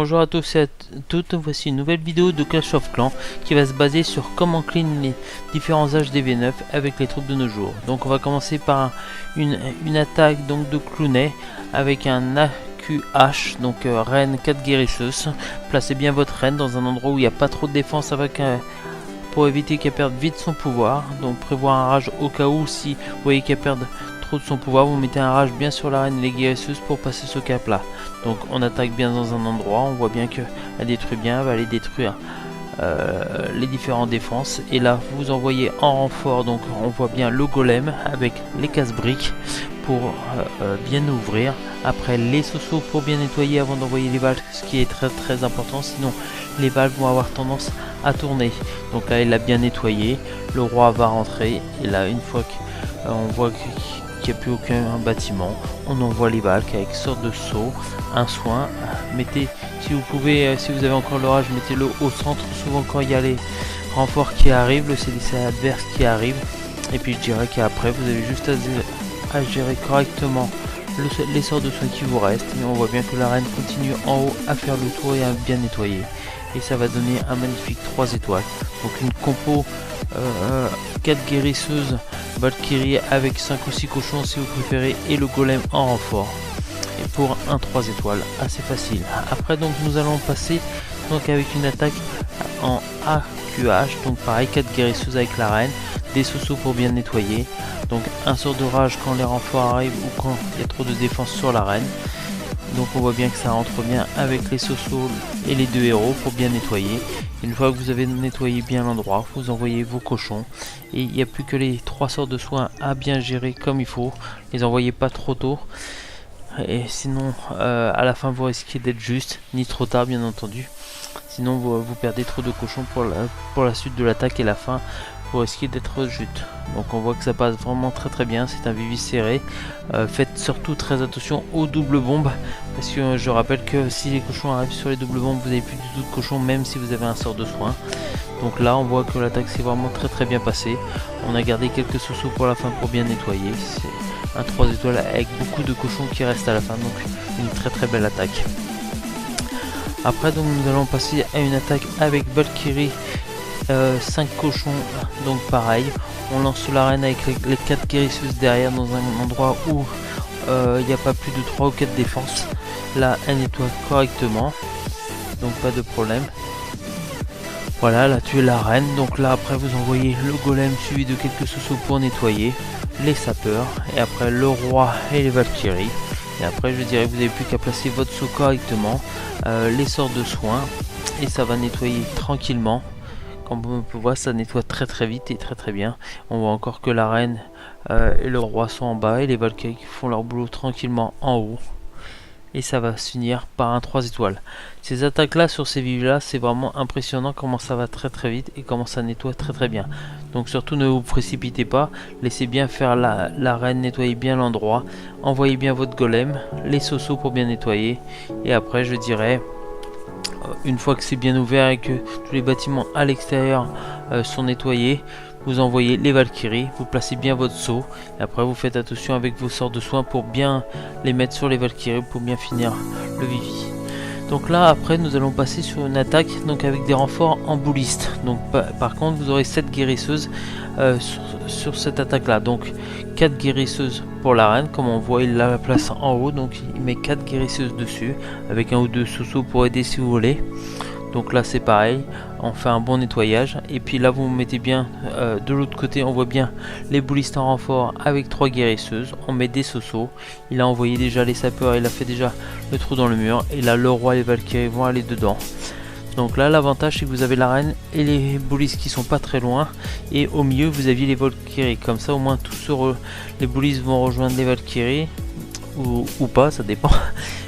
Bonjour à tous et à toutes, voici une nouvelle vidéo de Clash of Clans qui va se baser sur comment clean les différents âges des V9 avec les troupes de nos jours. Donc on va commencer par une attaque donc de Clooney avec un AQH, donc reine 4 guérisseuses. Placez bien votre reine dans un endroit où il n'y a pas trop de défense avec pour éviter qu'elle perde vite son pouvoir. Donc prévoir un rage au cas où, si vous voyez qu'elle perd trop de son pouvoir, vous mettez un rage bien sur la reine et les guérisseuses pour passer ce cap là. Donc on attaque bien dans un endroit, on voit bien qu'elle détruit bien, elle va aller détruire les différentes défenses. Et là vous envoyez en renfort, donc on voit bien le golem avec les casse-briques pour bien ouvrir. Après les sosos pour bien nettoyer avant d'envoyer les valves, ce qui est très important, sinon les valves vont avoir tendance à tourner. Donc là il l'a bien nettoyé, le roi va rentrer et là une fois qu'on voit qu'il n'y a plus aucun bâtiment, on envoie les valves avec sorte de saut, un soin. Mettez, si vous pouvez, si vous avez encore l'orage, mettez-le au centre. Souvent quand il y a les renforts qui arrivent, le CDC adverse qui arrive, et puis je dirais qu'après vous avez juste à gérer correctement les sorts de soins qui vous restent. Et on voit bien que la reine continue en haut à faire le tour et à bien nettoyer, et ça va donner un magnifique 3 étoiles. Donc une compo 4 guérisseuses Valkyrie avec 5 ou 6 cochons si vous préférez, et le golem en renfort, et pour un 3 étoiles assez facile. Après donc nous allons passer donc avec une attaque en AQH, donc pareil 4 guérisseuses avec la reine, des sosos pour bien nettoyer, donc un sort de rage quand les renforts arrivent ou quand il y a trop de défense sur la reine. Donc on voit bien que ça rentre bien avec les sosos et les deux héros pour bien nettoyer. Une fois que vous avez nettoyé bien l'endroit, vous envoyez vos cochons, et il n'y a plus que les 3 sorts de soins à bien gérer comme il faut. Les envoyez pas trop tôt, et sinon à la fin vous risquez d'être juste, ni trop tard bien entendu. Sinon vous perdez trop de cochons pour la suite de l'attaque, et la fin vous risquez d'être juste. Donc on voit que ça passe vraiment très bien, c'est un vivi serré. Faites surtout très attention aux doubles bombes, parce que je rappelle que si les cochons arrivent sur les doubles bombes, vous n'avez plus du tout de cochons, même si vous avez un sort de soin. Donc là on voit que l'attaque s'est vraiment très bien passée. On a gardé quelques sosos pour la fin pour bien nettoyer. C'est un 3 étoiles avec beaucoup de cochons qui restent à la fin, donc une très belle attaque. Après donc nous allons passer à une attaque avec Valkyrie, 5 cochons, donc pareil, on lance la reine avec les 4 guérisseuses derrière dans un endroit où il n'y a pas plus de 3 ou 4 défenses. Là elle nettoie correctement, donc pas de problème. Voilà, elle a tué la reine. Donc là après vous envoyez le golem suivi de quelques sosos pour nettoyer, les sapeurs, et après le roi et les Valkyries. Et après je dirais que vous n'avez plus qu'à placer votre saut correctement, les sorts de soins, et ça va nettoyer tranquillement. Comme on peut voir, ça nettoie très vite et très bien. On voit encore que la reine et le roi sont en bas, et les Valkyries font leur boulot tranquillement en haut. Et ça va se finir par un 3 étoiles. Ces attaques là sur ces vives là, c'est vraiment impressionnant comment ça va très vite et comment ça nettoie très bien. Donc surtout ne vous précipitez pas, laissez bien faire la reine, nettoyez bien l'endroit, envoyez bien votre golem, les sosos pour bien nettoyer, et après je dirais, une fois que c'est bien ouvert et que tous les bâtiments à l'extérieur sont nettoyés, vous envoyez les Valkyries, vous placez bien votre saut, et après vous faites attention avec vos sorts de soins pour bien les mettre sur les Valkyries pour bien finir le vivi. Donc là après nous allons passer sur une attaque donc avec des renforts en bouliste. Donc par contre vous aurez 7 guérisseuses sur cette attaque là, donc 4 guérisseuses pour la reine, comme on voit il la place en haut, donc il met 4 guérisseuses dessus avec un ou deux sosos pour aider si vous voulez. Donc là c'est pareil, on fait un bon nettoyage, et puis là vous mettez bien de l'autre côté, on voit bien les boulistes en renfort avec 3 guérisseuses, on met des sosos, il a envoyé déjà les sapeurs, il a fait déjà le trou dans le mur, et là le roi et les Valkyries vont aller dedans. Donc là l'avantage c'est que vous avez la reine et les boulistes qui sont pas très loin, et au milieu vous aviez les Valkyries, comme ça au moins tous les boulistes vont rejoindre les Valkyries, ou pas, ça dépend.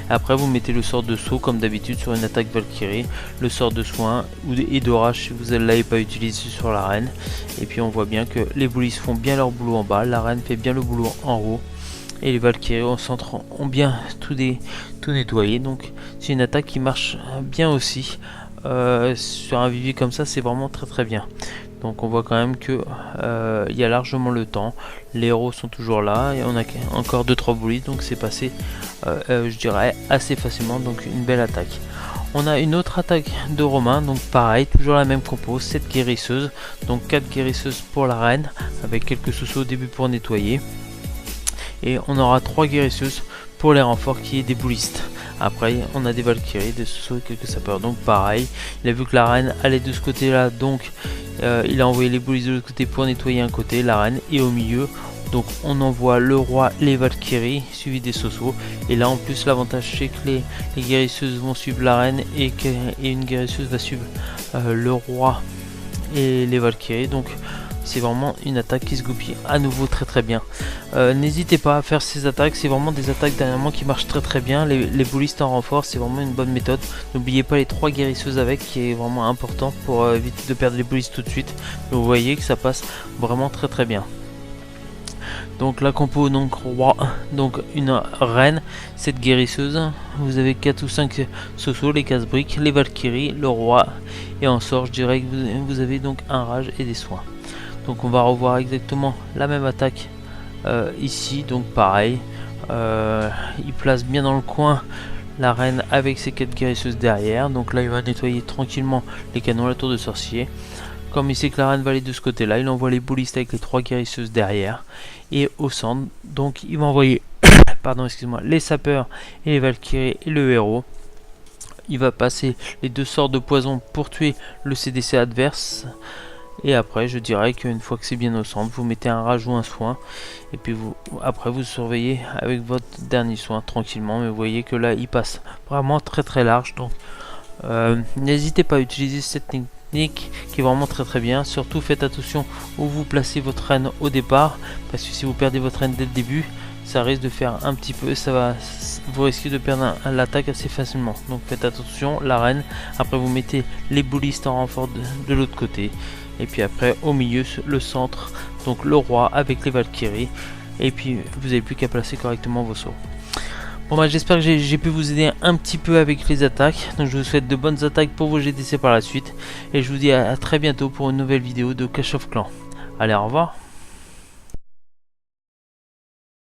Après vous mettez le sort de saut comme d'habitude sur une attaque Valkyrie, le sort de soin et d'orage si vous ne l'avez pas utilisé sur la reine, et puis on voit bien que les boulistes font bien leur boulot en bas, la reine fait bien le boulot en haut, et les Valkyries au centre ont bien tout nettoyé. Donc c'est une attaque qui marche bien aussi. Sur un vivier comme ça c'est vraiment très bien. Donc on voit quand même que il y a largement le temps, les héros sont toujours là, et on a encore 2-3 boulistes, donc c'est passé je dirais assez facilement, donc une belle attaque. On a une autre attaque de Romain, donc pareil, toujours la même compo, 7 guérisseuses, donc 4 guérisseuses pour la reine, avec quelques sous au début pour nettoyer. Et on aura 3 guérisseuses pour les renforts qui est des boulistes. Après on a des Valkyries, des sous et quelques sapeurs, donc pareil, il a vu que la reine allait de ce côté là, donc il a envoyé les boulistes de l'autre côté pour nettoyer un côté, la reine, et au milieu donc on envoie le roi, les Valkyries, suivi des Sosos. Et là en plus l'avantage c'est que les guérisseuses vont suivre la reine et une guérisseuse va suivre le roi et les Valkyries. Donc c'est vraiment une attaque qui se goupille à nouveau très bien. N'hésitez pas à faire ces attaques, c'est vraiment des attaques dernièrement qui marchent très bien. Les boulistes en renfort, c'est vraiment une bonne méthode. N'oubliez pas les 3 guérisseuses avec, qui est vraiment important pour éviter de perdre les boulistes tout de suite. Mais vous voyez que ça passe vraiment très bien. Donc la compo, donc roi, donc une reine, 7 guérisseuses, vous avez 4 ou 5 Sosos, les casse-briques, les Valkyries, le roi, et en sort je dirais que vous avez donc un rage et des soins. Donc on va revoir exactement la même attaque ici, donc pareil, il place bien dans le coin la reine avec ses 4 guérisseuses derrière. Donc là il va nettoyer tranquillement les canons, la tour de sorcier. Comme il sait que la reine va aller de ce côté là, il envoie les boulistes avec les 3 guérisseuses derrière. Et au centre, donc il va envoyer pardon, excuse-moi, les sapeurs et les Valkyries et le héros. Il va passer les 2 sorts de poison pour tuer le CDC adverse. Et après je dirais qu'une fois que c'est bien au centre, vous mettez un rage ou un soin. Et puis après vous surveillez avec votre dernier soin tranquillement. Mais vous voyez que là il passe vraiment très large. Donc n'hésitez pas à utiliser cette technique qui est vraiment très bien. Surtout faites attention où vous placez votre reine au départ, parce que si vous perdez votre reine dès le début, ça risque de faire un petit peu, vous risquez de perdre l'attaque assez facilement. Donc faites attention, la reine. Après vous mettez les boulistes en renfort de l'autre côté, et puis après au milieu le centre, donc le roi avec les Valkyries, et puis vous n'avez plus qu'à placer correctement vos sauts. Bon bah j'espère que j'ai pu vous aider un petit peu avec les attaques. Donc je vous souhaite de bonnes attaques pour vos GDC par la suite. Et je vous dis à très bientôt pour une nouvelle vidéo de Clash of Clans. Allez, au revoir.